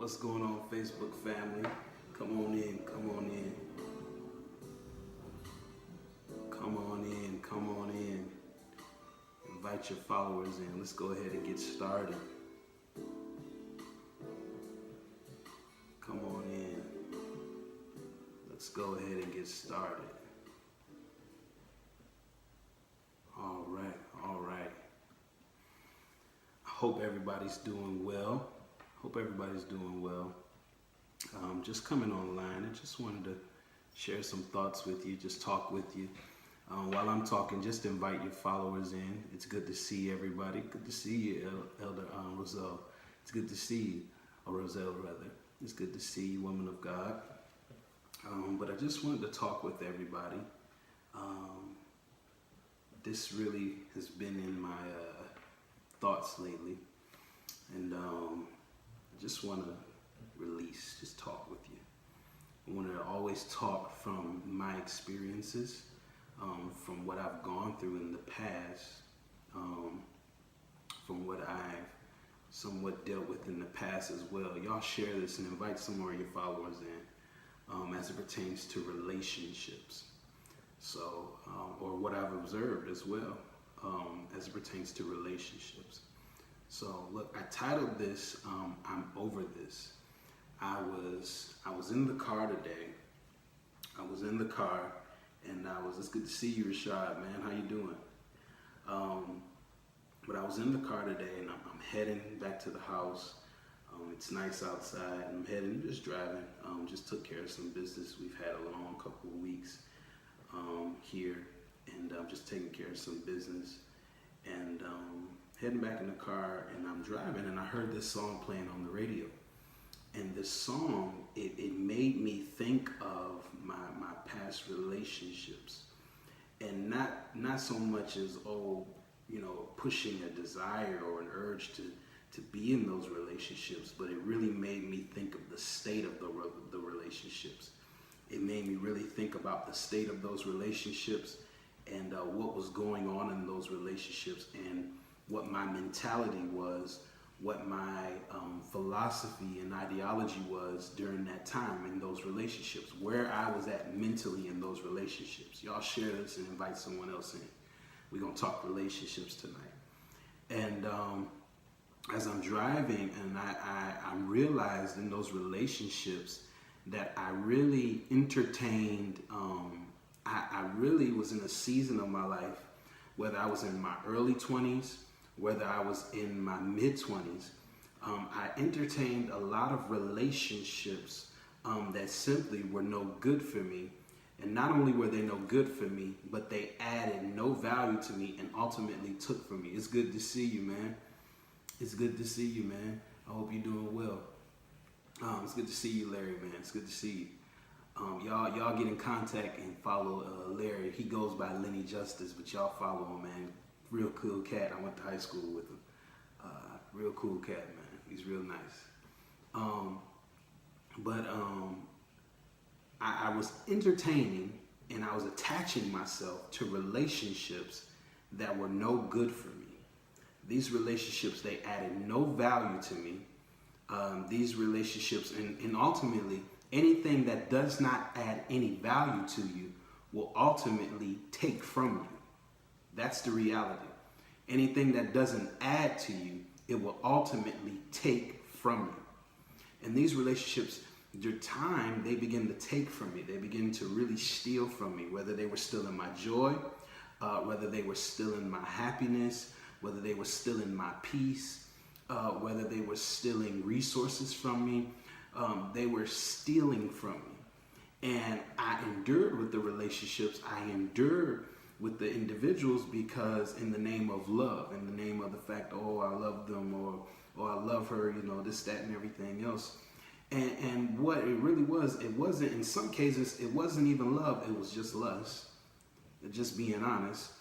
What's going on, Facebook family? Come on in, come on in. Come on in, come on in. Invite your followers in. Let's go ahead and get started. Come on in. Let's go ahead and get started. All right, all right. I hope everybody's doing well. Just coming online, I just wanted to share some thoughts with you, just talk with you. While I'm talking, just invite your followers in. It's good to see everybody. Good to see you, Elder Roselle. It's good to see you, or Roselle rather. It's good to see you, woman of God. But I just wanted to talk with everybody. This really has been in my thoughts lately. And I just want to just talk with you. I want to always talk from my experiences, from what I've gone through in the past, from what I've somewhat dealt with in the past as well. Y'all share this and invite some more of your followers in as it pertains to relationships. So, or what I've observed as well as it pertains to relationships. So look, I titled this, I'm over this. I was in the car today. And it's good to see you, Rashad, man. How you doing? But I was in the car today and I'm heading back to the house. It's nice outside. I'm heading, just driving. Just took care of some business. We've had a long couple of weeks here, and I'm just taking care of some business. And heading back in the car, and I'm driving, and I heard this song playing on the radio. And this song, it made me think of my past relationships, and not so much as pushing a desire or an urge to be in those relationships, but it really made me think of the state of the relationships. It made me really think about the state of those relationships and what was going on in those relationships, and what my mentality was, what my philosophy and ideology was during that time in those relationships, where I was at mentally in those relationships. Y'all share this and invite someone else in. We're going to talk relationships tonight. And as I'm driving, and I realized in those relationships that I really entertained, I really was in a season of my life, whether I was in my early 20s, whether I was in my mid-20s, I entertained a lot of relationships that simply were no good for me. And not only were they no good for me, but they added no value to me and ultimately took from me. It's good to see you, man. It's good to see you, man. I hope you're doing well. It's good to see you, Larry, man. It's good to see you. Y'all get in contact and follow Larry. He goes by Lenny Justice, but y'all follow him, man. Real cool cat. I went to high school with him. Real cool cat, man. He's real nice. I was entertaining and I was attaching myself to relationships that were no good for me. These relationships, they added no value to me. These relationships, and ultimately, anything that does not add any value to you will ultimately take from you. That's the reality. Anything that doesn't add to you, it will ultimately take from you. And these relationships, their time, they begin to take from me. They begin to really steal from me, whether they were still in my joy, whether they were still in my happiness, whether they were still in my peace, whether they were stealing resources from me. They were stealing from me. And I endured with the relationships. I endured with the individuals because in the name of love, in the name of the fact, oh, I love them, or I love her, this, that, and everything else. And what it really was, it wasn't, in some cases, it wasn't even love, it was just lust. Just being honest.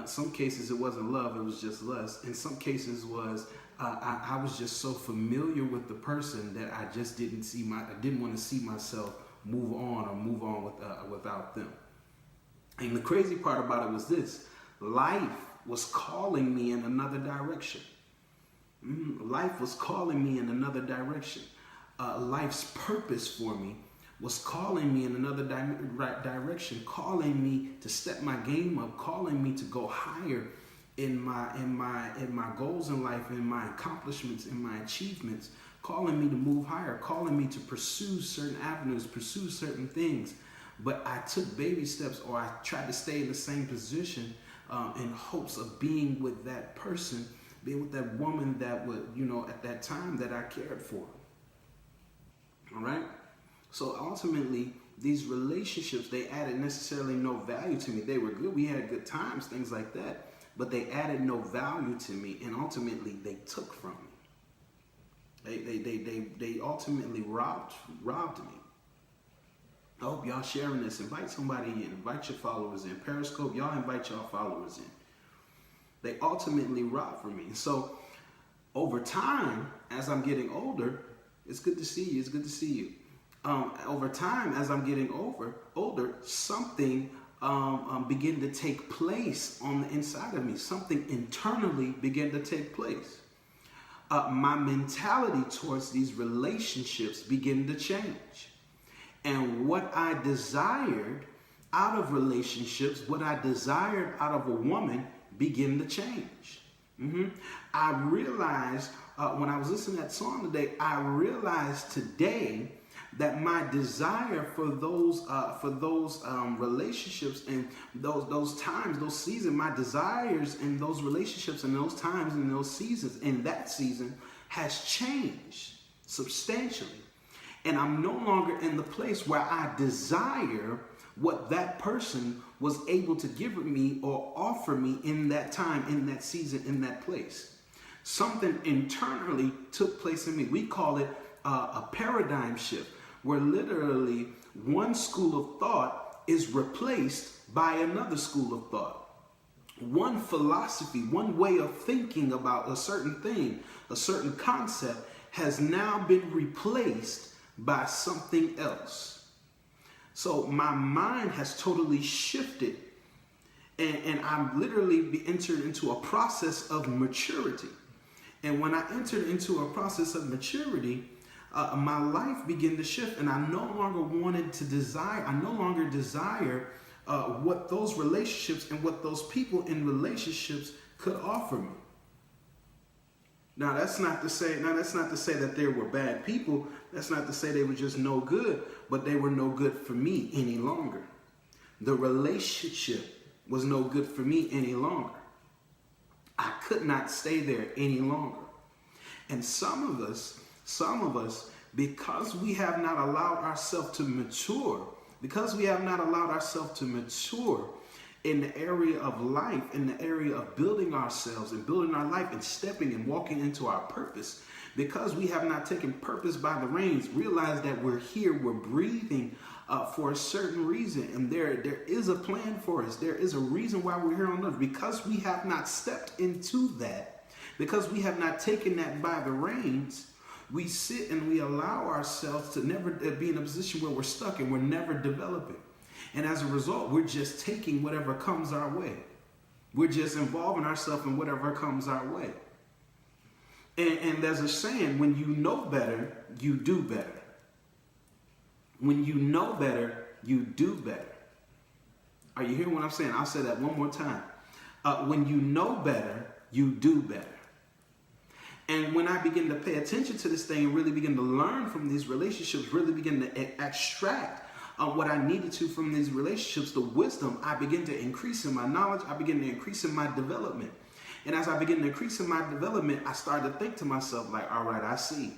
Some cases it wasn't love, it was just lust. In some cases was, I was just so familiar with the person that I just I didn't want to see myself move on without them. And the crazy part about it was this: life was calling me in another direction. Life was calling me in another direction. life's purpose for me was calling me in another direction, calling me to step my game up, calling me to go higher in my goals in life, in my accomplishments, in my achievements, calling me to move higher, calling me to pursue certain avenues, pursue certain things. But I took baby steps, or I tried to stay in the same position in hopes of being with that person, being with that woman that would, at that time that I cared for. All right? So ultimately, these relationships, they added necessarily no value to me. They were good. We had good times, things like that. But they added no value to me, and ultimately they took from me. They ultimately robbed me. I hope y'all sharing this. Invite somebody in. Invite your followers in. Periscope, y'all invite y'all followers in. They ultimately robbed from me. So over time, as I'm getting older, it's good to see you. It's good to see you. Over time, as I'm getting older, something began to take place on the inside of me. Something internally began to take place. My mentality towards these relationships began to change. And what I desired out of relationships, what I desired out of a woman began to change. I realized when I was listening to that song today, I realized today that my desire for those relationships and those times, those seasons, my desires in those relationships and those times and those seasons, in that season, has changed substantially. And I'm no longer in the place where I desire what that person was able to give me or offer me in that time, in that season, in that place. Something internally took place in me. We call it a paradigm shift, where literally one school of thought is replaced by another school of thought. One philosophy, one way of thinking about a certain thing, a certain concept, has now been replaced by something else. So my mind has totally shifted, and I'm literally entered into a process of maturity. And when I entered into a process of maturity, my life began to shift, and I no longer desire what those relationships and what those people in relationships could offer me. Now that's not to say that they were bad people. That's not to say they were just no good, but they were no good for me any longer. The relationship was no good for me any longer. I could not stay there any longer. And some of us, because we have not allowed ourselves to mature, in the area of life, in the area of building ourselves and building our life and stepping and walking into our purpose, because we have not taken purpose by the reins, realize that we're here, we're breathing for a certain reason, and there is a plan for us. There is a reason why we're here on earth. Because we have not stepped into that, because we have not taken that by the reins, we sit and we allow ourselves to never be in a position where we're stuck and we're never developing. And as a result, we're just taking whatever comes our way. We're just involving ourselves in whatever comes our way. And there's a saying, when you know better, you do better. When you know better, you do better. Are you hearing what I'm saying? I'll say that one more time. When you know better, you do better. And when I begin to pay attention to this thing and really begin to learn from these relationships, really begin to extract what I needed to from these relationships, the wisdom, I begin to increase in my knowledge. I begin to increase in my development. And as I begin to increase in my development, I started to think to myself, like, all right, I see.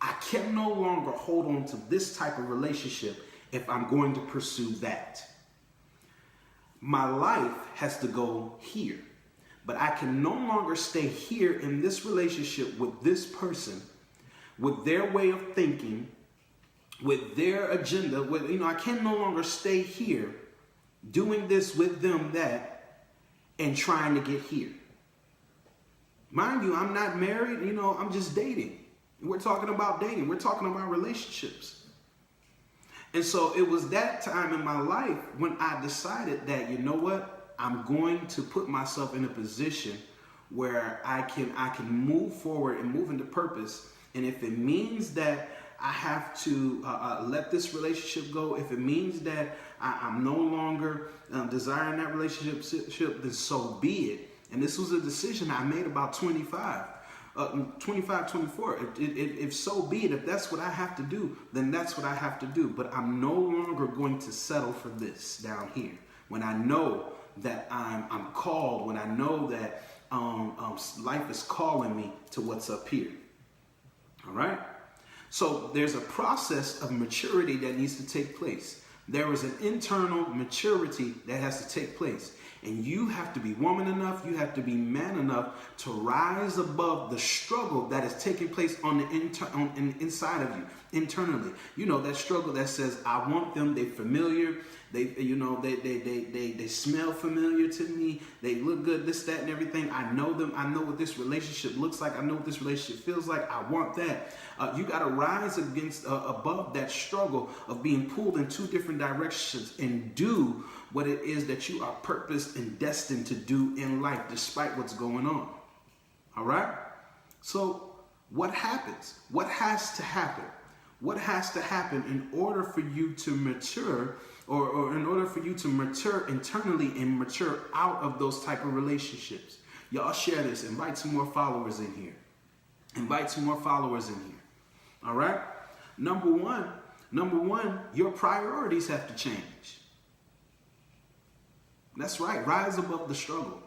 I can no longer hold on to this type of relationship if I'm going to pursue that. My life has to go here. But I can no longer stay here in this relationship with this person, with their way of thinking, with their agenda. I can no longer stay here doing this with them, that, and trying to get here. Mind you, I'm not married, I'm just dating. We're talking about dating. We're talking about relationships. And so it was that time in my life when I decided that, you know what? I'm going to put myself in a position where I can move forward and move into purpose. And if it means that I have to let this relationship go. If it means that I'm no longer desiring that relationship, then so be it. And this was a decision I made about 24. If so be it, if that's what I have to do, then that's what I have to do. But I'm no longer going to settle for this down here. When I know that I'm called, when I know that life is calling me to what's up here. All right? So there's a process of maturity that needs to take place. There is an internal maturity that has to take place. And you have to be woman enough, you have to be man enough to rise above the struggle that is taking place on the inside of you, internally. You know, that struggle that says, I want them, they're familiar, they smell familiar to me, they look good, this, that, and everything. I know them, I know what this relationship looks like, I know what this relationship feels like, I want that. You got to rise above that struggle of being pulled in two different directions and do what it is that you are purposed and destined to do in life, despite what's going on. All right? So what happens? What has to happen? What has to happen in order for you to mature, or in order for you to mature internally and mature out of those type of relationships? Y'all share this. Invite some more followers in here. Invite some more followers in here. All right? Number one, your priorities have to change. That's right. Rise above the struggle.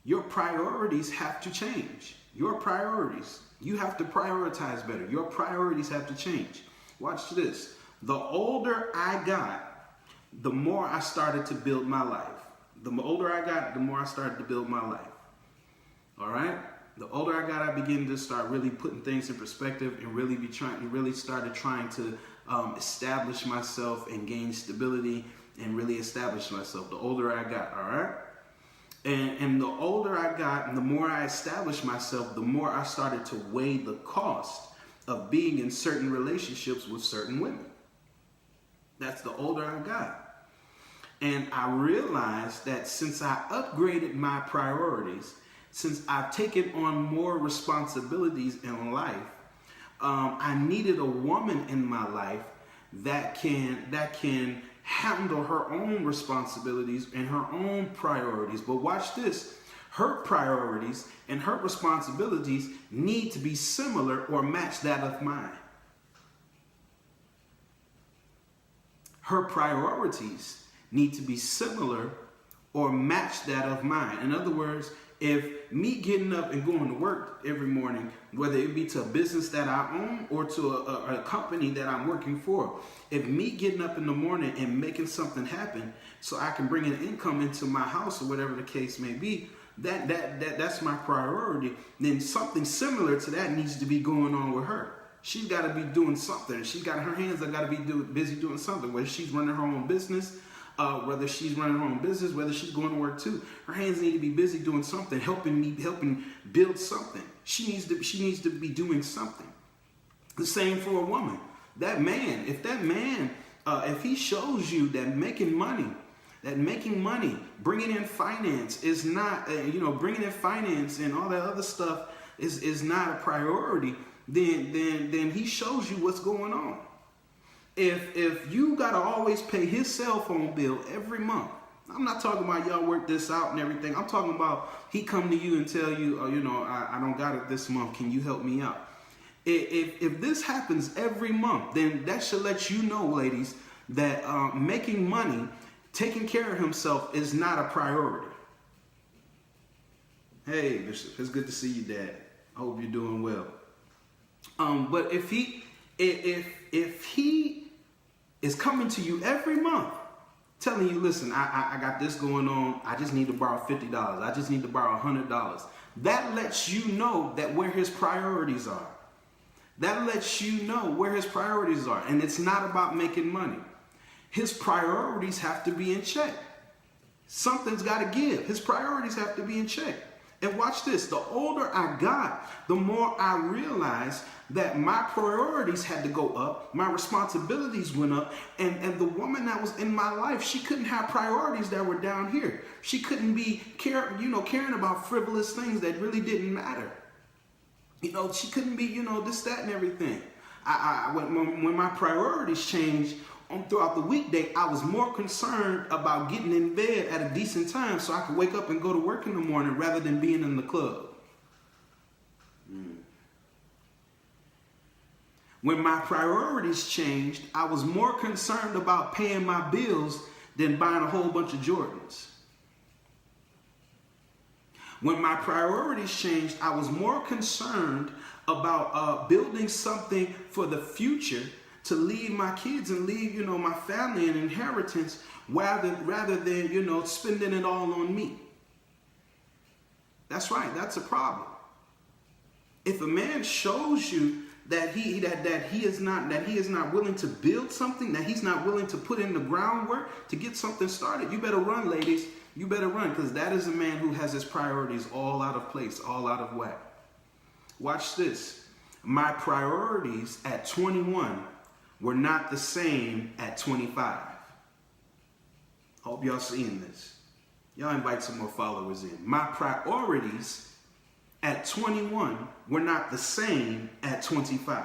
Your priorities have to change. Your priorities. You have to prioritize better. Your priorities have to change. Watch this. The older I got, the more I started to build my life. The older I got, the more I started to build my life. All right? The older I got, I began to start really putting things in perspective and really started trying to establish myself and gain stability and really establish myself. The older I got, all right? And the older I got and the more I established myself, the more I started to weigh the cost of being in certain relationships with certain women. That's the older I got. And I realized that since I upgraded my priorities, since I've taken on more responsibilities in life, I needed a woman in my life that can handle her own responsibilities and her own priorities. But watch this. Her priorities and her responsibilities need to be similar or match that of mine. Her priorities need to be similar or match that of mine. In other words, if me getting up and going to work every morning, whether it be to a business that I own or to a company that I'm working for, if me getting up in the morning and making something happen so I can bring an income into my house or whatever the case may be, that's my priority, then something similar to that needs to be going on with her. She's got to be doing something. She's got her hands that got to be busy doing something, whether she's running her own business, whether she's going to work too. Her hands need to be busy doing something, helping build something. She needs to be doing something. The same for a woman. If he shows you that making money, bringing in finance is not, bringing in finance and all that other stuff is not a priority, then he shows you what's going on. If you gotta always pay his cell phone bill every month, I'm not talking about y'all work this out and everything. I'm talking about he come to you and tell you, I don't got it this month. Can you help me out? If this happens every month, then that should let you know, ladies, that making money, taking care of himself is not a priority. Hey, Bishop, it's good to see you, Dad. I hope you're doing well. But if he is coming to you every month, telling you, listen, I got this going on. I just need to borrow $50. I just need to borrow $100. That lets you know that where his priorities are. That lets you know where his priorities are. And it's not about making money. His priorities have to be in check. Something's got to give. His priorities have to be in check. And watch this. The older I got, the more I realized that my priorities had to go up. My responsibilities went up. And the woman that was in my life, she couldn't have priorities that were down here. She couldn't be caring about frivolous things that really didn't matter. She couldn't be, this, that, and everything. When my priorities changed throughout the weekday, I was more concerned about getting in bed at a decent time so I could wake up and go to work in the morning rather than being in the club. When my priorities changed, I was more concerned about paying my bills than buying a whole bunch of Jordans. When my priorities changed, I was more concerned about building something for the future to leave my kids and leave, my family an inheritance rather than, spending it all on me. That's right. That's a problem. If a man shows you that he is not willing to build something, that he's not willing to put in the groundwork to get something started, you better run, ladies. You better run, because that is a man who has his priorities all out of place, all out of whack. Watch this. My priorities at 21 were not the same at 25. Hope y'all seeing this. Y'all invite some more followers in. My priorities at 21 were not the same at 25.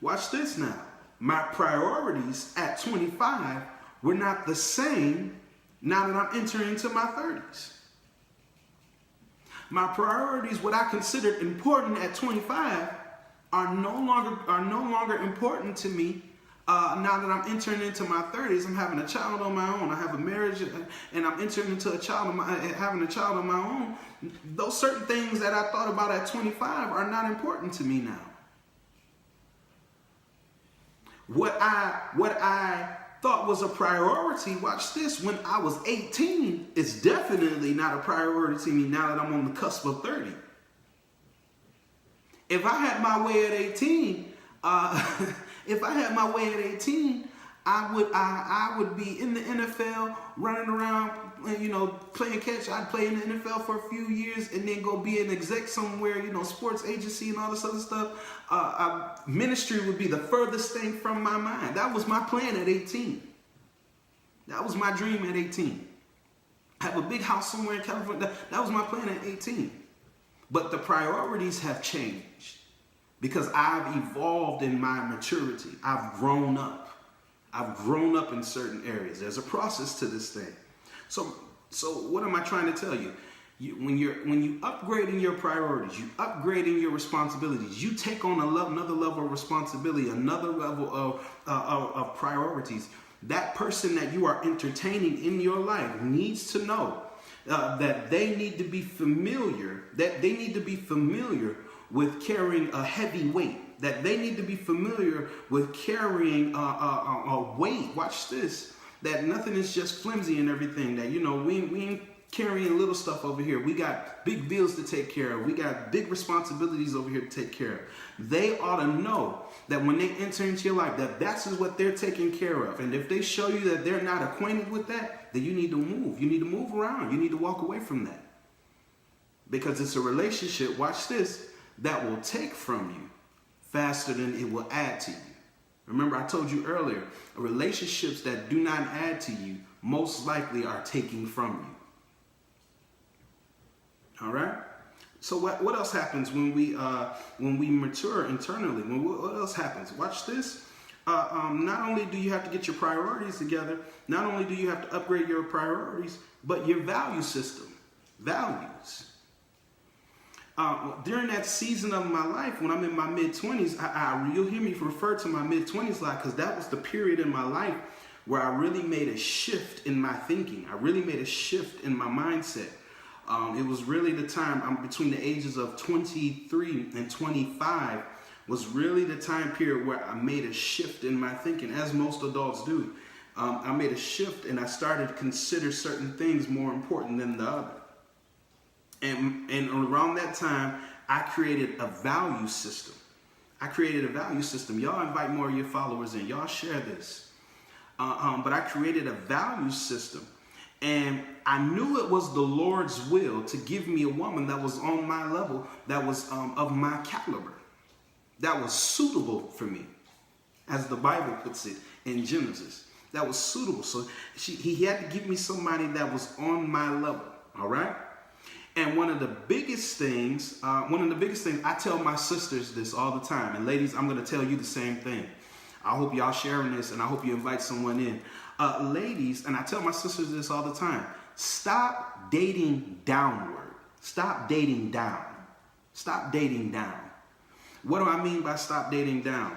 Watch this now. My priorities at 25 were not the same now that I'm entering into my 30s. My priorities, what I considered important at 25, are no longer important to me now that I'm entering into my 30s. I'm having a child on my own. I have a marriage, and I'm entering into having a child on my own. Those certain things that I thought about at 25 are not important to me now. What I thought was a priority, watch this, when I was 18, is definitely not a priority to me now that I'm on the cusp of 30. If I had my way at 18, I would be in the NFL, running around, playing catch. I'd play in the NFL for a few years and then go be an exec somewhere, sports agency and all this other stuff. Ministry would be the furthest thing from my mind. That was my plan at 18. That was my dream at 18. Have a big house somewhere in California. That was my plan at 18. But the priorities have changed because I've evolved in my maturity. I've grown up. I've grown up in certain areas. There's a process to this thing. So what am I trying to tell you? When you upgrading your priorities, you upgrading your responsibilities, you take on another level of responsibility, another level of priorities. That person that you are entertaining in your life needs to know that they need to be familiar. That they need to be familiar with carrying a heavy weight. That they need to be familiar with carrying a weight. Watch this. That nothing is just flimsy and everything. That we ain't carrying little stuff over here. We got big bills to take care of. We got big responsibilities over here to take care of. They ought to know that when they enter into your life, that's what they're taking care of. And if they show you that they're not acquainted with that, then you need to move. You need to move around. You need to walk away from that. Because it's a relationship, watch this, that will take from you faster than it will add to you. Remember, I told you earlier, relationships that do not add to you most likely are taking from you. All right? So what else happens when we mature internally? What else happens? Watch this. Not only do you have to get your priorities together, not only do you have to upgrade your priorities, but your value system. Values. During that season of my life, when I'm in my mid-20s, you'll hear me refer to my mid-20s a lot because that was the period in my life where I really made a shift in my thinking. I really made a shift in my mindset. It was really the time between the ages of 23 and 25 was really the time period where I made a shift in my thinking, as most adults do. I made a shift and I started to consider certain things more important than the other. And around that time, I created a value system. Y'all invite more of your followers in. Y'all share this. But I created a value system. And I knew it was the Lord's will to give me a woman that was on my level, that was of my caliber, that was suitable for me, as the Bible puts it in Genesis. That was suitable. So he had to give me somebody that was on my level, all right? And one of the biggest things, I tell my sisters this all the time. And ladies, I'm going to tell you the same thing. I hope y'all sharing this, and I hope you invite someone in. Ladies, and I tell my sisters this all the time. Stop dating downward. Stop dating down. Stop dating down. What do I mean by stop dating down?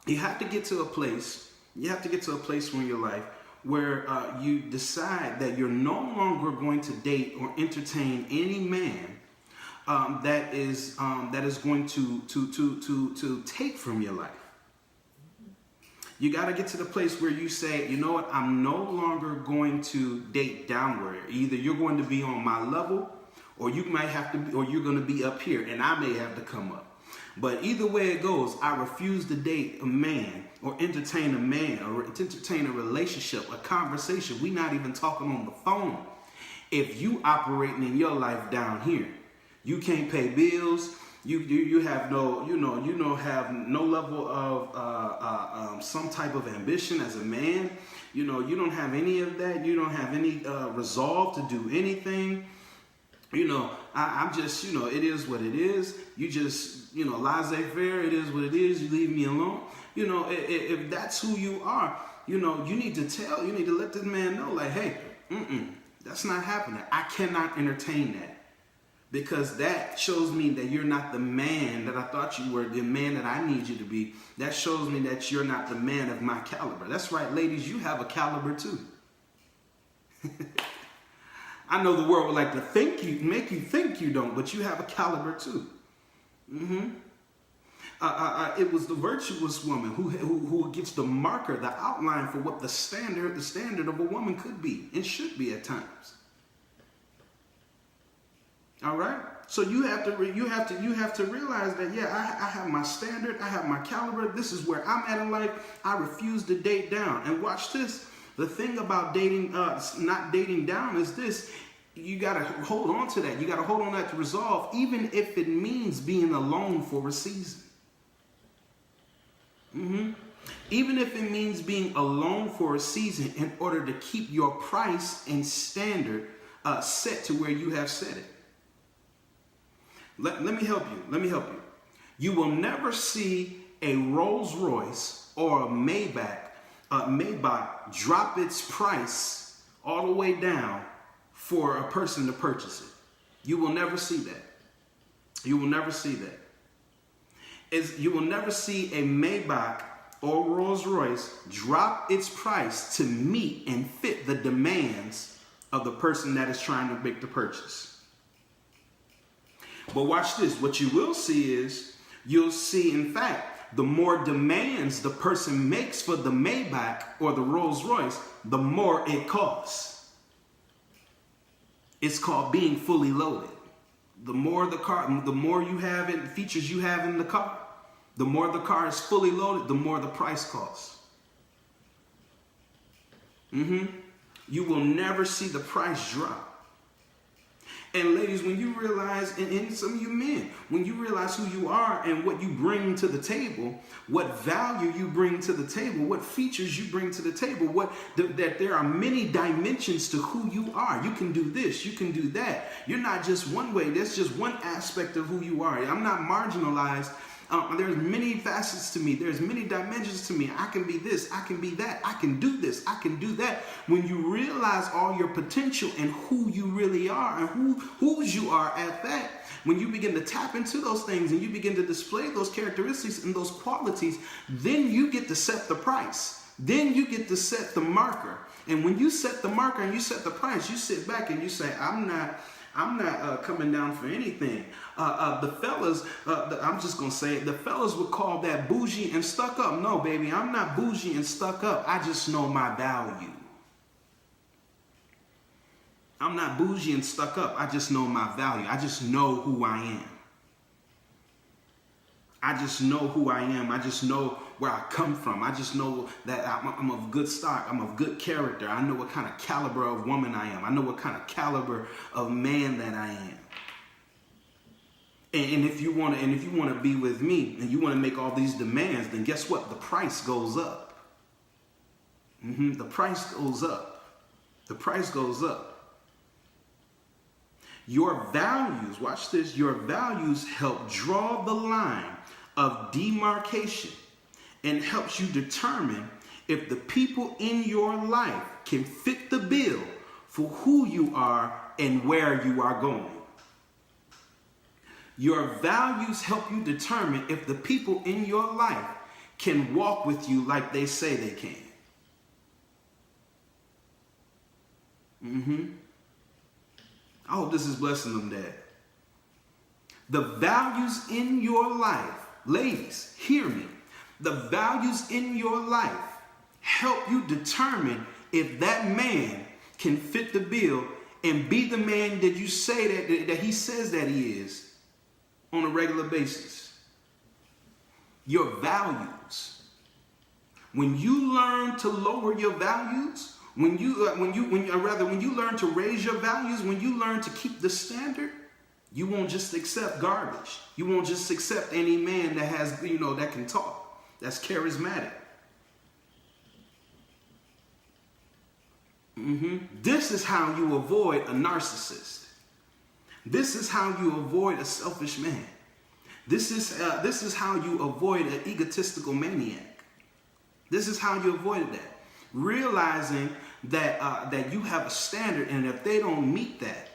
You have to get to a place. You have to get to a place in your life where you decide that you're no longer going to date or entertain any man that is going to take from your life. You got to get to the place where you say, you know what, I'm no longer going to date downward. Either you're going to be on my level, or you might have to be, or you're going to be up here, and I may have to come up. But either way it goes, I refuse to date a man or entertain a man or entertain a relationship, a conversation. We're not even talking on the phone. If you operating in your life down here, you can't pay bills. You have no, have no level of some type of ambition as a man. You don't have any of that. You don't have any resolve to do anything. I'm just, it is what it is. You just, laissez-faire, it is what it is. You leave me alone. If that's who you are, you need to let this man know, like, hey, that's not happening. I cannot entertain that. Because that shows me that you're not the man that I thought you were, the man that I need you to be. That shows me that you're not the man of my caliber. That's right, ladies, you have a caliber too. I know the world would like to make you think you don't, but you have a caliber too. It was the virtuous woman who gets the marker, the outline for what the standard of a woman could be and should be at times. All right. So you have to realize that, yeah, I have my standard. I have my caliber. This is where I'm at in life. I refuse to date down. And watch this. The thing about dating, not dating down is this. You got to hold on to that. You got to hold on to that to resolve, even if it means being alone for a season. Even if it means being alone for a season in order to keep your price and standard set to where you have set it. Let me help you. You will never see a Rolls Royce or a Maybach drop its price all the way down for a person to purchase it. You will never see that. You will never see that. You will never see a Maybach or Rolls Royce drop its price to meet and fit the demands of the person that is trying to make the purchase. But watch this. What you will see is, you'll see, in fact, the more demands the person makes for the Maybach or the Rolls Royce, the more it costs. It's called being fully loaded. The more the car, the more you have it, features you have in the car, the more the car is fully loaded, the more the price costs. You will never see the price drop. And ladies, when you realize, and some of you men, when you realize who you are and what you bring to the table, what value you bring to the table, what features you bring to the table, that there are many dimensions to who you are. You can do this, you can do that. You're not just one way. That's just one aspect of who you are. I'm not marginalized. There's many facets to me. There's many dimensions to me. I can be this. I can be that. I can do this. I can do that. When you realize all your potential and who you really are and whose you are at that, when you begin to tap into those things and you begin to display those characteristics and those qualities, then you get to set the price. Then you get to set the marker. And when you set the marker and you set the price, you sit back and you say, I'm not coming down for anything. The fellas, I'm just going to say it, the fellas would call that bougie and stuck up. No, baby, I'm not bougie and stuck up. I just know my value. I'm not bougie and stuck up. I just know my value. I just know who I am. I just know who I am. I just know where I come from. I just know that I'm of good stock. I'm of good character. I know what kind of caliber of woman I am. I know what kind of caliber of man that I am. And if you want to be with me and you want to make all these demands, then guess what? The price goes up. The price goes up. The price goes up. Your values, watch this, your values help draw the line of demarcation and helps you determine if the people in your life can fit the bill for who you are and where you are going. Your values help you determine if the people in your life can walk with you like they say they can. I hope this is blessing them, Dad. The values in your life, ladies, hear me. The values in your life help you determine if that man can fit the bill and be the man that you say that he says that he is on a regular basis. Your values. When you learn to lower your values, when you learn to raise your values, when you learn to keep the standard, you won't just accept garbage. You won't just accept any man that has, that can talk, that's charismatic. This is how you avoid a narcissist. This is how you avoid a selfish man. This is how you avoid an egotistical maniac. This is how you avoid that. Realizing that you have a standard, and if they don't meet that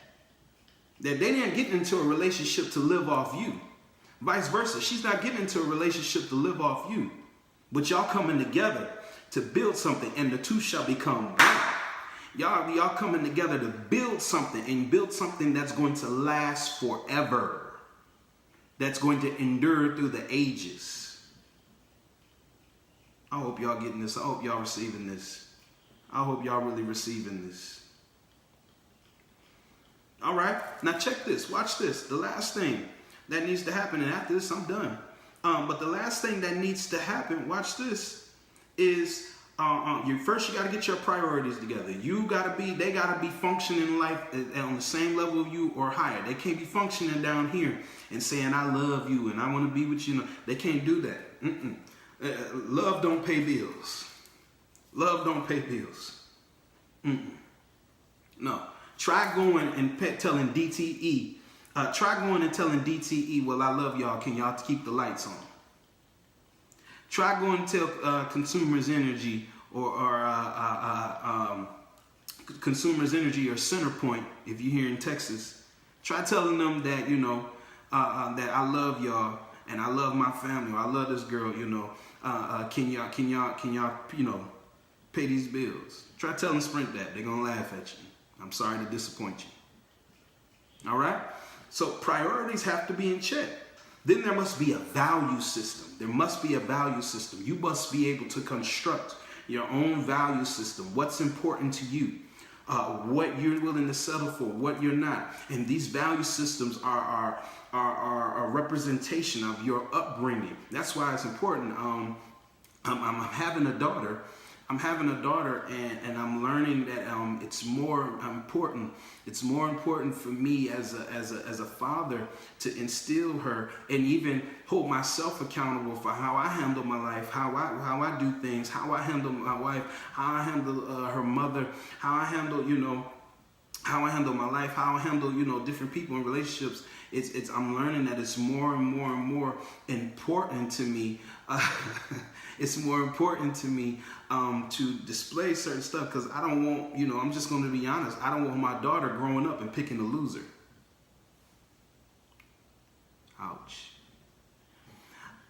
they didn't get into a relationship to live off you. Vice versa, she's not getting into a relationship to live off you. But y'all coming together to build something, and the two shall become one. Y'all coming together to build something, and build something that's going to last forever. That's going to endure through the ages. I hope y'all getting this. I hope y'all receiving this. I hope y'all really receiving this. All right, now check this. Watch this. The last thing that needs to happen, and after this, I'm done. But the last thing that needs to happen, watch this, is first you got to get your priorities together. They got to be functioning in life on the same level of you or higher. They can't be functioning down here and saying, I love you and I want to be with you. No, they can't do that. Love don't pay bills. Love don't pay bills. No. Try going and telling DTE. Try going and telling DTE, well, I love y'all. Can y'all keep the lights on? Try going and tell Consumers Energy or Consumers Energy or Centerpoint, if you're here in Texas. Try telling them that, that I love y'all and I love my family. Or I love this girl, can y'all, pay these bills? Try telling Sprint that. They're going to laugh at you. I'm sorry to disappoint you. All right? So priorities have to be in check. Then there must be a value system. There must be a value system. You must be able to construct your own value system. What's important to you? What you're willing to settle for, what you're not. And these value systems are a representation of your upbringing. That's why it's important. I'm having a daughter. And I'm learning that it's more important. It's more important for me as a father to instill her and even hold myself accountable for how I handle my life, how I do things, how I handle my wife, how I handle her mother, how I handle my life, how I handle different people in relationships. I'm learning that it's more and more and more important to me. It's more important to me to display certain stuff because I don't want, I'm just going to be honest, I don't want my daughter growing up and picking a loser. Ouch.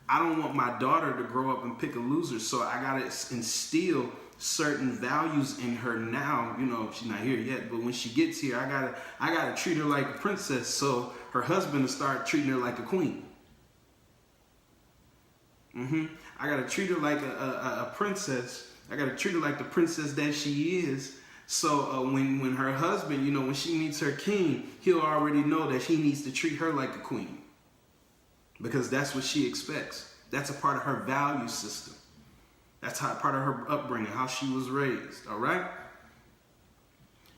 I don't want my daughter to grow up and pick a loser, so I got to instill certain values in her now. She's not here yet, but when she gets here, I gotta treat her like a princess so her husband will start treating her like a queen. I gotta treat her like a princess. I gotta treat her like the princess that she is. So when her husband, when she meets her king, he'll already know that he needs to treat her like a queen. Because that's what she expects. That's a part of her value system. That's part of her upbringing, how she was raised. All right?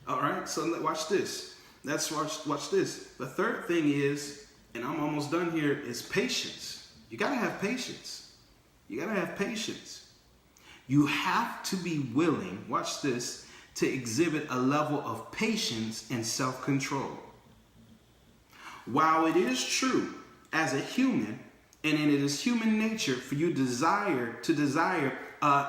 All right, so watch this. Watch this. The third thing is, and I'm almost done here, is patience. You gotta have patience. You gotta have patience. You have to be willing, watch this, to exhibit a level of patience and self-control. while it is true as a human, and it is human nature for you to desire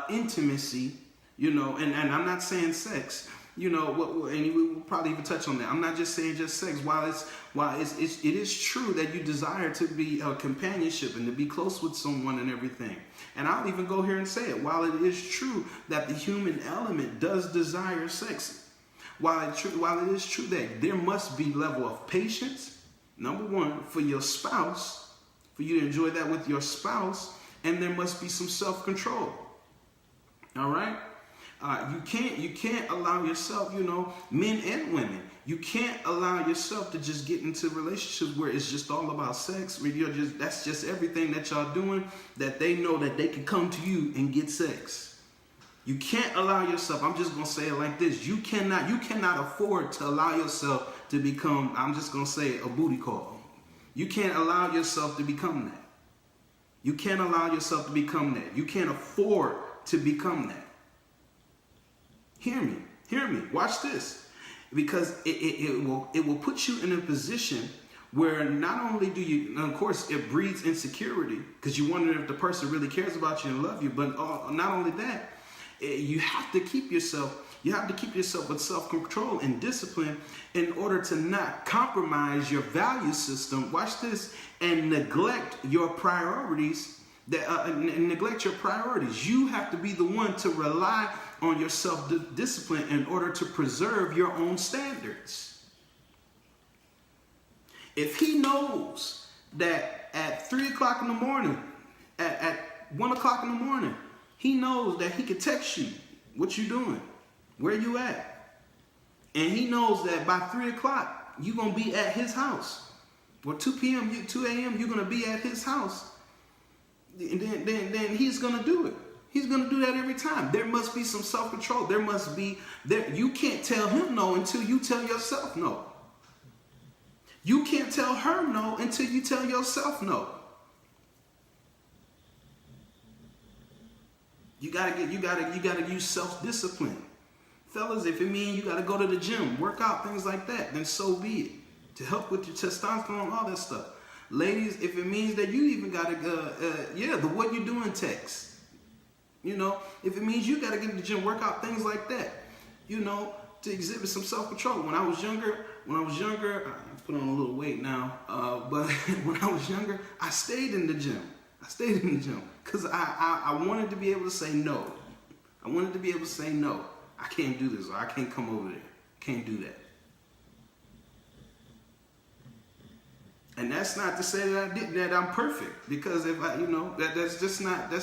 intimacy, and I'm not saying sex, and we'll probably even touch on that. I'm not just saying just sex. While it is true that you desire to be a companionship and to be close with someone and everything. And I'll even go here and say it. While it is true that the human element does desire sex, while it is true that there must be level of patience, number one, for your spouse, for you to enjoy that with your spouse, and there must be some self-control. All right? You can't allow yourself, men and women, you can't allow yourself to just get into relationships where it's just all about sex, where that's just everything that y'all doing, that they know that they can come to you and get sex. You can't allow yourself, I'm just going to say it like this, you cannot afford to allow yourself to become, I'm just going to say it, a booty call. You can't allow yourself to become that. You can't allow yourself to become that. You can't afford to become that. Hear me, watch this. Because it will put you in a position where not only do you, of course, it breeds insecurity because you wonder if the person really cares about you and love you, but not only that, you have to keep yourself with self-control and discipline in order to not compromise your value system, watch this, and neglect your priorities. Neglect your priorities. You have to be the one to rely on your self-discipline in order to preserve your own standards. If he knows that at 3 o'clock in the morning, at 1 o'clock in the morning, he knows that he can text you, what you doing, where you at, and he knows that by 3 o'clock, you're going to be at his house, or 2 p.m., 2 a.m., you're going to be at his house, and then he's going to do it. He's going to do that every time. There must be some self-control. You can't tell him no until you tell yourself no. You can't tell her no until you tell yourself no. You gotta use self-discipline. Fellas, if it means you gotta go to the gym, work out, things like that, then so be it. To help with your testosterone, all that stuff. Ladies, if it means that you even gotta the what you doing text. If it means you got to get to the gym, work out, things like that, to exhibit some self-control. When I was younger, I put on a little weight now, but when I was younger, I stayed in the gym. Because I wanted to be able to say no. I can't do this, or I can't come over there. Can't do that. And that's not to say that I'm perfect, because if that's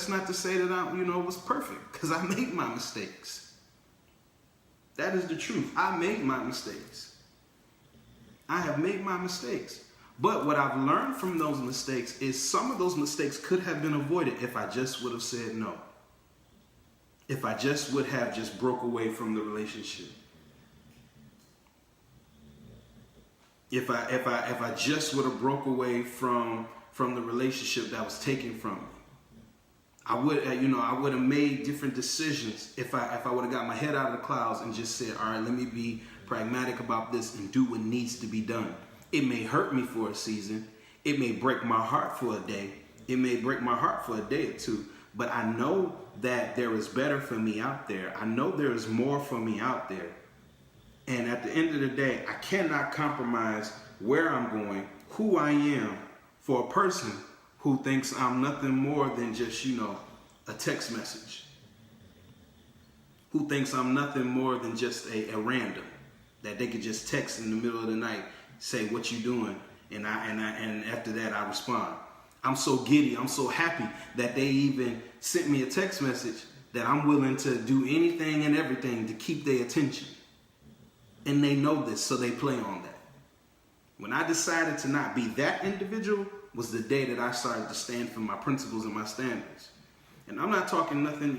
not to say that I was perfect, because I make my mistakes. That is the truth. I make my mistakes. I have made my mistakes. But what I've learned from those mistakes is some of those mistakes could have been avoided if I just would have said no. If I just would have just broke away from the relationship. If I just would have broke away from the relationship that was taken from me, I would have made different decisions if I would have got my head out of the clouds and just said, all right, let me be pragmatic about this and do what needs to be done. It may hurt me for a season. It may break my heart for a day. It may break my heart for a day or two. But I know that there is better for me out there. I know there is more for me out there. And at the end of the day, I cannot compromise where I'm going, who I am, for a person who thinks I'm nothing more than just, a text message. Who thinks I'm nothing more than just a random that they could just text in the middle of the night, say, what you doing? And after that, I respond. I'm so giddy. I'm so happy that they even sent me a text message that I'm willing to do anything and everything to keep their attention. And they know this, so they play on that. When I decided to not be that individual was the day that I started to stand for my principles and my standards. And I'm not talking nothing,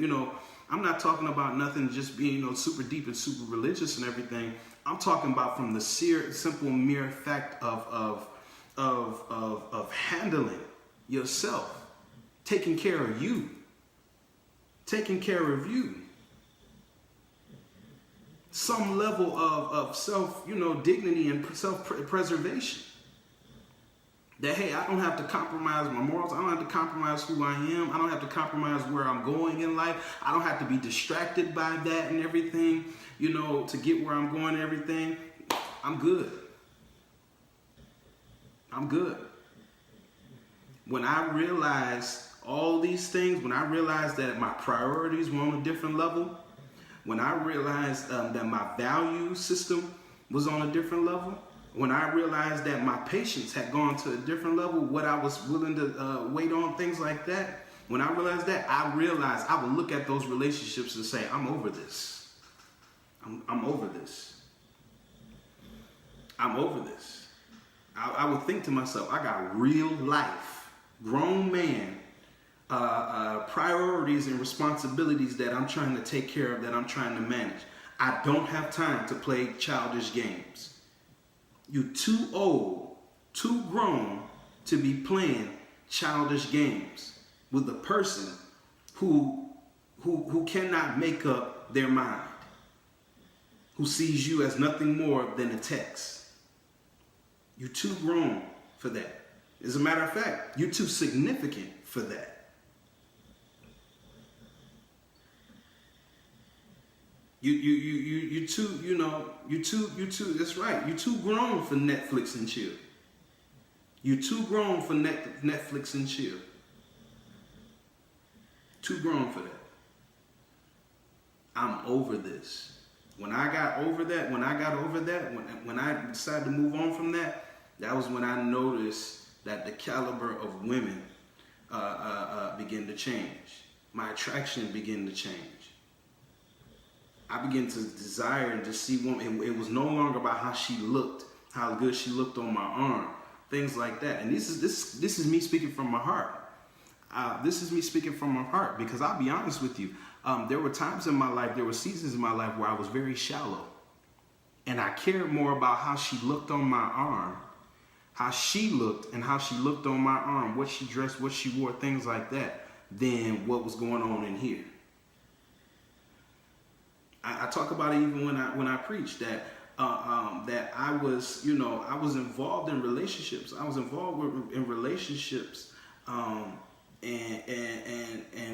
I'm not talking about nothing just being, super deep and super religious and everything. I'm talking about from the simple mere fact of handling yourself, taking care of you. Some level of self, dignity and self-preservation. That, hey, I don't have to compromise my morals. I don't have to compromise who I am. I don't have to compromise where I'm going in life. I don't have to be distracted by that and everything, to get where I'm going and everything. I'm good. I'm good. When I realized all these things, when I realized that my priorities were on a different level, when I realized that my value system was on a different level, when I realized that my patience had gone to a different level, what I was willing to wait on, things like that, when I realized that, I realized I would look at those relationships and say, I'm over this. I'm over this. I'm over this. I would think to myself, I got real life, grown man, priorities and responsibilities that I'm trying to take care of, that I'm trying to manage. I don't have time to play childish games. You're too old, too grown to be playing childish games with a person who cannot make up their mind, who sees you as nothing more than a text. You're too grown for that. As a matter of fact, you're too significant for that. You're too, that's right. You're too grown for Netflix and chill. You're too grown for Netflix and chill. Too grown for that. I'm over this. When I got over that, when I decided to move on from that, that was when I noticed that the caliber of women began to change. My attraction began to change. I began to desire and to see women. It was no longer about how she looked, how good she looked on my arm, things like that. And this is me speaking from my heart. This is me speaking from my heart, because I'll be honest with you. There were times in my life, there were seasons in my life where I was very shallow. And I cared more about how she looked on my arm, how she looked and how she looked on my arm, what she dressed, what she wore, things like that, than what was going on in here. I talk about it even when I preach that I was involved in relationships. I was involved in relationships, and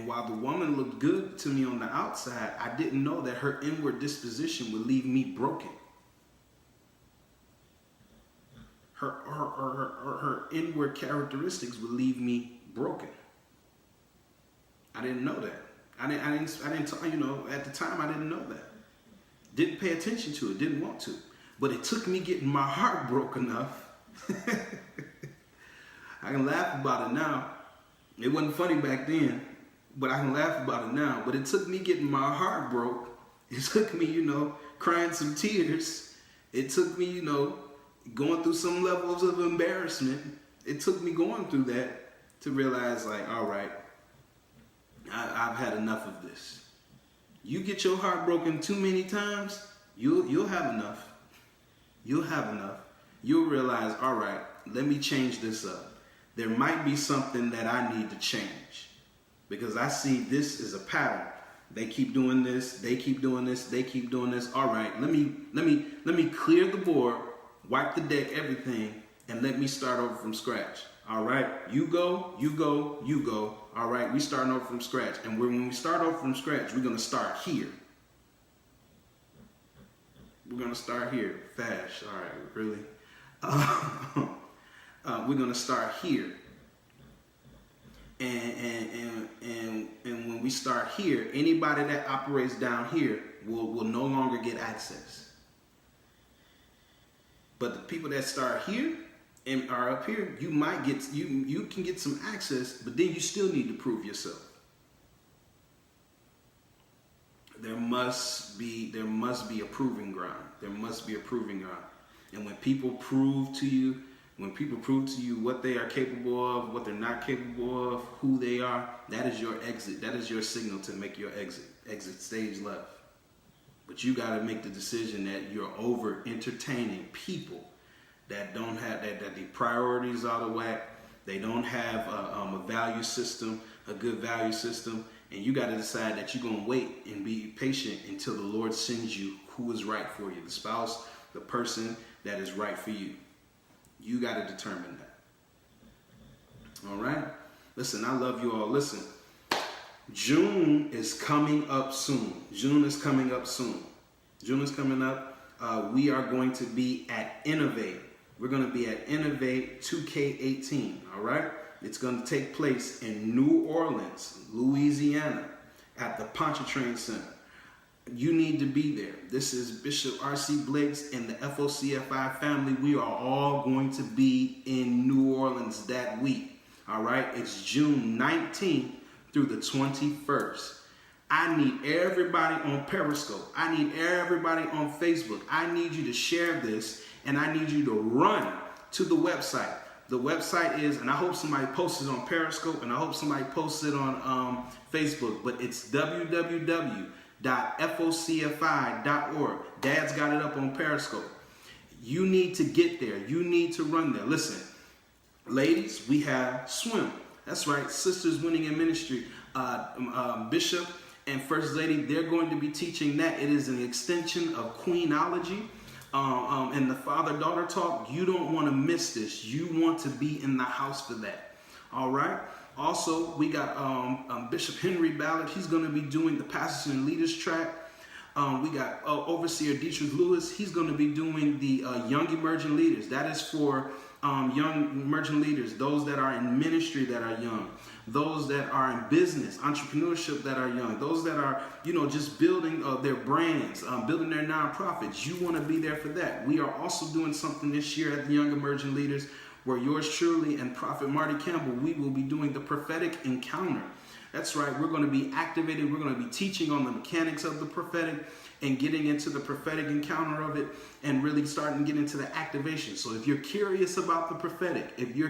while the woman looked good to me on the outside, I didn't know that her inward disposition would leave me broken. Her inward characteristics would leave me broken. I didn't know that. I didn't, at the time I didn't know that. Didn't pay attention to it, didn't want to. But it took me getting my heart broke enough. I can laugh about it now. It wasn't funny back then, but I can laugh about it now. But it took me getting my heart broke. It took me, crying some tears. It took me, going through some levels of embarrassment. It took me going through that to realize, like, all right, I've had enough of this. You get your heart broken too many times, you'll have enough. You'll have enough. You'll realize, all right, let me change this up. There might be something that I need to change, because I see this as a pattern. They keep doing this. They keep doing this. They keep doing this. All right, let me clear the board, wipe the deck, everything, and let me start over from scratch. All right, you go, you go, you go. All right, we starting over from scratch. And when we start over from scratch, we're going to start here. We're going to start here. Fast. All right, really? We're going to start here. And when we start here, anybody that operates down here will no longer get access. But the people that start here and are up here, you might get you can get some access, but then you still need to prove yourself. There must be a proving ground. There must be a proving ground. And when people prove to you what they are capable of, what they're not capable of, who they are, that is your exit. That is your signal to make your exit. Exit stage left. But you got to make the decision that you're over entertaining people that don't have that the priorities out of whack. They don't have a value system, a good value system, and you got to decide that you're gonna wait and be patient until the Lord sends you who is right for you, the spouse, the person that is right for you. You got to determine that. All right? Listen, I love you all. Listen, June is coming up soon. June is coming up soon. June is coming up. We are going to be at Innovate. We're going to be at Innovate 2K18. All right? It's going to take place in New Orleans, Louisiana, at the Pontchartrain Center. You need to be there. This is Bishop R.C. Blakes and the FOCFI family. We are all going to be in New Orleans that week. All right? It's June 19th through the 21st. I need everybody on Periscope. I need everybody on Facebook. I need you to share this, and I need you to run to the website. The website is, and I hope somebody posts it on Periscope, and I hope somebody posts it on Facebook, but it's www.focfi.org. Dad's got it up on Periscope. You need to get there. You need to run there. Listen, ladies, we have swim. That's right, Sisters Winning in Ministry. Bishop and First Lady, they're going to be teaching that. It is an extension of Queenology. And the father-daughter talk. You don't want to miss this. You want to be in the house for that. All right. Also, we got Bishop Henry Ballard. He's going to be doing the Pastors and Leaders track. We got Overseer Dietrich Lewis. He's going to be doing the Young Emerging Leaders. That is for young emerging leaders, those that are in ministry that are young, those that are in business, entrepreneurship that are young, those that are, just building their brands, building their nonprofits. You want to be there for that. We are also doing something this year at the Young Emerging Leaders where yours truly and Prophet Marty Campbell, we will be doing the prophetic encounter. That's right. We're going to be activated. We're going to be teaching on the mechanics of the prophetic and getting into the prophetic encounter of it and really starting to get into the activation. So if you're curious about the prophetic, if you're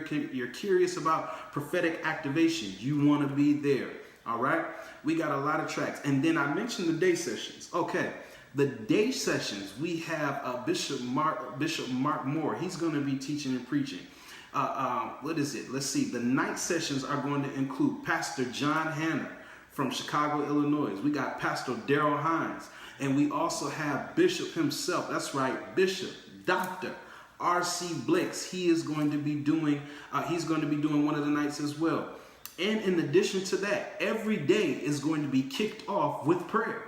curious about prophetic activation, you want to be there. All right. We got a lot of tracks. And then I mentioned the day sessions. Okay. The day sessions, we have Bishop Mark Moore. He's going to be teaching and preaching. What is it? Let's see. The night sessions are going to include Pastor John Hanna from Chicago, Illinois. We got Pastor Daryl Hines. And we also have Bishop himself. That's right. Bishop Dr. R.C. Blakes. He is going to be doing, one of the nights as well. And in addition to that, every day is going to be kicked off with prayer.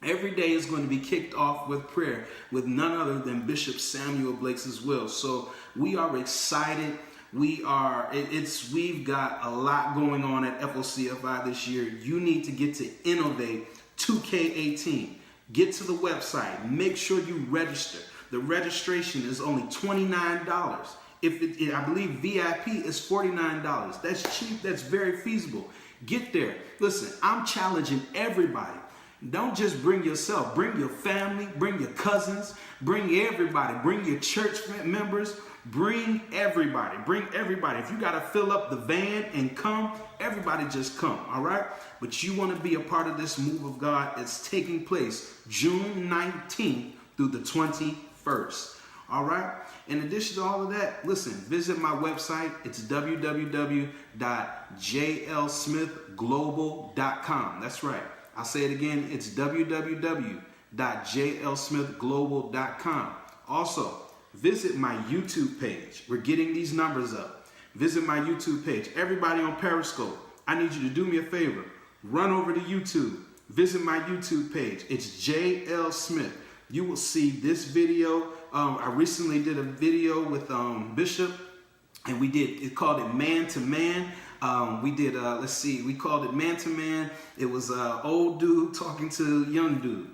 Every day is going to be kicked off with prayer with none other than Bishop Samuel Blakes as well. So we are excited. We've got a lot going on at FOCFI this year. You need to get to Innovate 2K18. Get to the website. Make sure you register. The registration is only $29. I believe VIP is $49. That's cheap. That's very feasible. Get there. Listen, I'm challenging everybody. Don't just bring yourself. Bring your family. Bring your cousins. Bring everybody. Bring your church members. Bring everybody. Bring everybody. If you got to fill up the van and come, everybody just come. All right? But you want to be a part of this move of God. It's taking place June 19th through the 21st. All right? In addition to all of that, listen, visit my website. It's www.jlsmithglobal.com. That's right. I'll say it again. It's www.jlsmithglobal.com. Also, visit my YouTube page. We're getting these numbers up. Visit my YouTube page. Everybody on Periscope, I need you to do me a favor. Run over to YouTube. Visit my YouTube page. It's J.L. Smith. You will see this video. I recently did a video with Bishop, and it's called it Man to Man. We called it Man to Man. It was an old dude talking to young dude.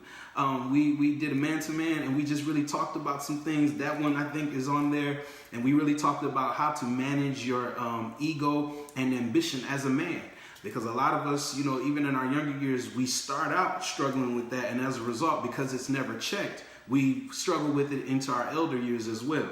We did a Man to Man, and we just really talked about some things. That one I think is on there, and we really talked about how to manage your ego and ambition as a man. Because a lot of us, even in our younger years, we start out struggling with that, and as a result, because it's never checked, we struggle with it into our elder years as well.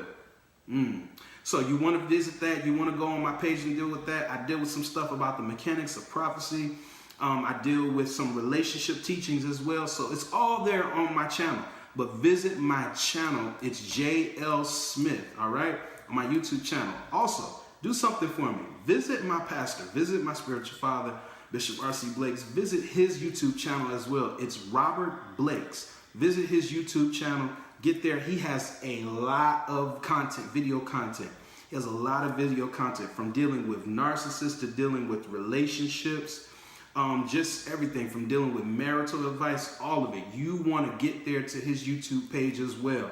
So you want to visit that, you want to go on my page and deal with that. I deal with some stuff about the mechanics of prophecy. I deal with some relationship teachings as well. So it's all there on my channel. But visit my channel. It's J.L. Smith, all right? On my YouTube channel. Also, do something for me. Visit my pastor. Visit my spiritual father, Bishop R.C. Blakes. Visit his YouTube channel as well. It's Robert Blakes. Visit his YouTube channel. Get there. He has a lot of content, video content. He has a lot of video content, from dealing with narcissists to dealing with relationships, just everything, from dealing with marital advice, all of it. You want to get there to his YouTube page as well.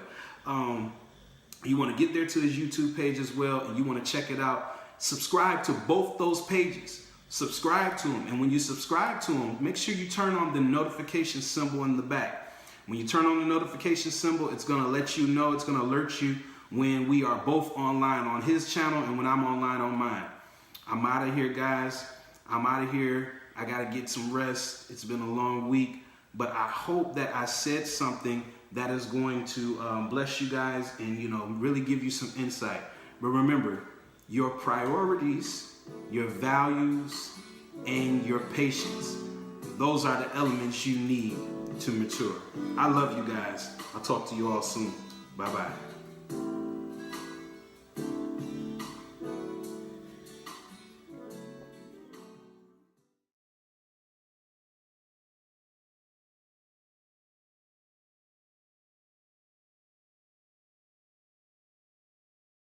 You want to get there to his YouTube page as well, and you want to check it out. Subscribe to both those pages. Subscribe to him. And when you subscribe to him, make sure you turn on the notification symbol in the back. When you turn on the notification symbol, it's going to let you know, it's going to alert you when we are both online on his channel and when I'm online on mine. I'm out of here, guys. I'm out of here. I got to get some rest. It's been a long week, but I hope that I said something that is going to bless you guys and, really give you some insight. But remember, your priorities, your values, and your patience, those are the elements you need to mature. I love you guys. I'll talk to you all soon. Bye-bye.